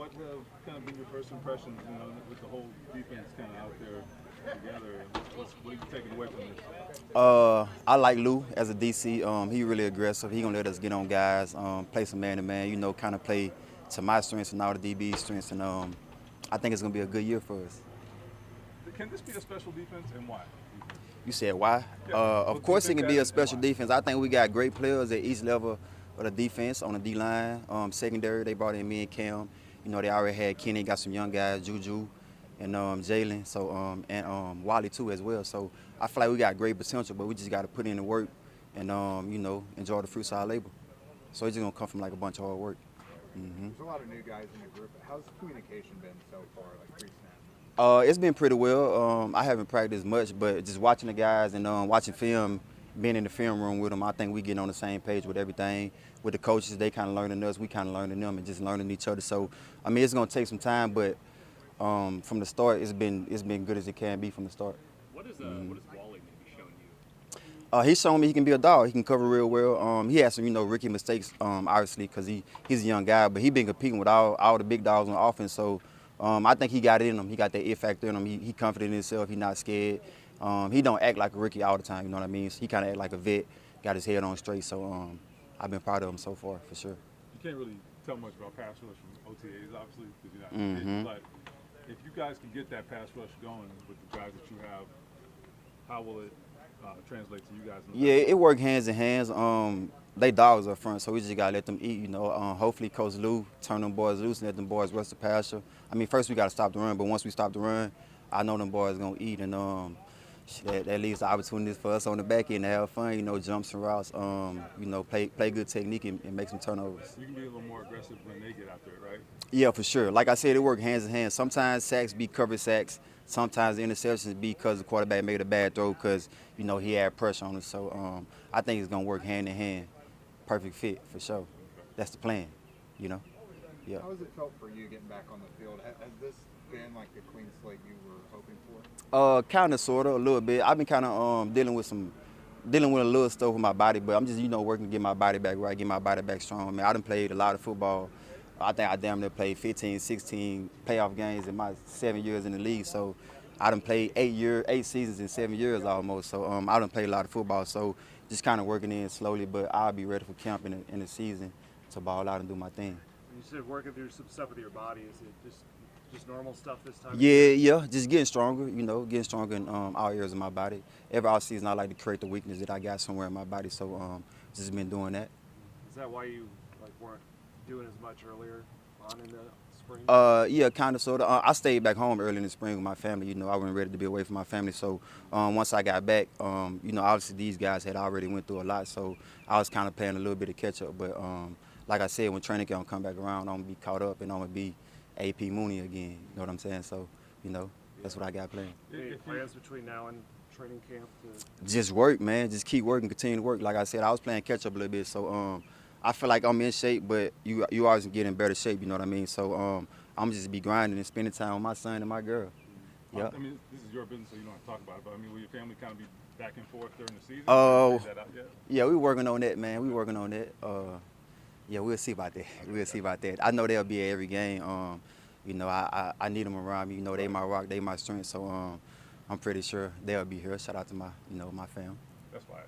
what have kind of been your first impressions, with the whole defense kind of out there together? What are you taking away from this? I like Lou as a DC. He really aggressive. He gonna let us get on guys, play some man to man. Kind of play to my strengths and all the DB's strengths, and I think it's gonna be a good year for us. Can this be a special defense, and why? You said why? Yeah. Of course, it can be a special defense. I think we got great players at each level of the defense on the D line. Secondary, they brought in me and Cam. They already had Kenny, got some young guys, Juju, and Jalen. So and Wally too as well. So I feel like we got great potential, but we just got to put in the work and enjoy the fruits of our labor. So it's just gonna come from like a bunch of hard work. There's a lot of new guys in the group. How's communication been so far, like pre-snap? It's been pretty well. I haven't practiced much, but just watching the guys and watching film, being in the film room with them, I think we getting on the same page with everything. With the coaches, they kind of learning us, we kind of learning them, and just learning each other. So, I mean, it's gonna take some time, but from the start, it's been good as it can be from the start. What is Wally maybe showing you? He's showing me he can be a dog. He can cover real well. He has some, rookie mistakes, obviously, because he's a young guy, but he's been competing with all the big dogs on offense. So I think he got it in him. He got that it factor in him. He confident in himself. He's not scared. He don't act like a rookie all the time. You know what I mean? He kind of act like a vet. Got his head on straight. So I've been proud of him so far, for sure. You can't really tell much about pass rush from OTAs, obviously, because you're not. But if you guys can get that pass rush going with the guys that you have, how will it translate to you guys? Yeah, it works hands in hands. They dogs up front, so we just gotta let them eat. Hopefully Coach Lou turn them boys loose and let them boys rest the pasture. I mean, first we gotta stop the run, but once we stop the run, I know them boys gonna eat, and that leaves the opportunities for us on the back end to have fun. Jumps and routes. Play good technique and make some turnovers. You can be a little more aggressive when they get out there, right? Yeah, for sure. Like I said, it works hands in hands. Sometimes sacks be covered sacks. Sometimes the interceptions be because the quarterback made a bad throw because he had pressure on us. So I think it's gonna work hand in hand. Perfect fit for sure. That's the plan, Yeah. How has it felt for you getting back on the field? Has this been like the clean slate you were hoping for? Kind of, sort of, a little bit. I've been kind of dealing with a little stuff with my body, but I'm just working to get my body back right, get my body back strong. I mean, I done played a lot of football. I think I damn near played 15, 16 playoff games in my 7 years in the league. So I done played 8 seasons in 7 years almost. So I done played a lot of football. So just kind of working in slowly, but I'll be ready for camp in the season to ball out and do my thing. You said working through some stuff with your body. Is it just normal stuff this time? Yeah, just getting stronger. Getting stronger in all areas of my body. Every off season, I like to create the weakness that I got somewhere in my body. So just been doing that. Is that why you weren't doing as much earlier on in the spring? Yeah, kind of, sort of. I stayed back home early in the spring with my family. I wasn't ready to be away from my family. So once I got back, obviously these guys had already went through a lot. So I was kind of playing a little bit of catch up. But like I said, when training camp come back around, I'm gonna be caught up and I'm gonna be AP Mooney again. You know what I'm saying? So that's what I got planned. Any plans between now and training camp? Just work, man. Just keep working, continue to work. Like I said, I was playing catch up a little bit. So I feel like I'm in shape, but you always get in better shape, you know what I mean? So I'm just be grinding and spending time with my son and my girl. Yeah. I mean, this is your business, so you don't have to talk about it, but I mean, will your family kind of be back and forth during the season? Yeah, we working on that, man. We working on that. Yeah, we'll see about that. We'll see about that. I know they'll be at every game. I need them around me. They my rock, they my strength. So I'm pretty sure they'll be here. Shout out to my, my fam. That's why.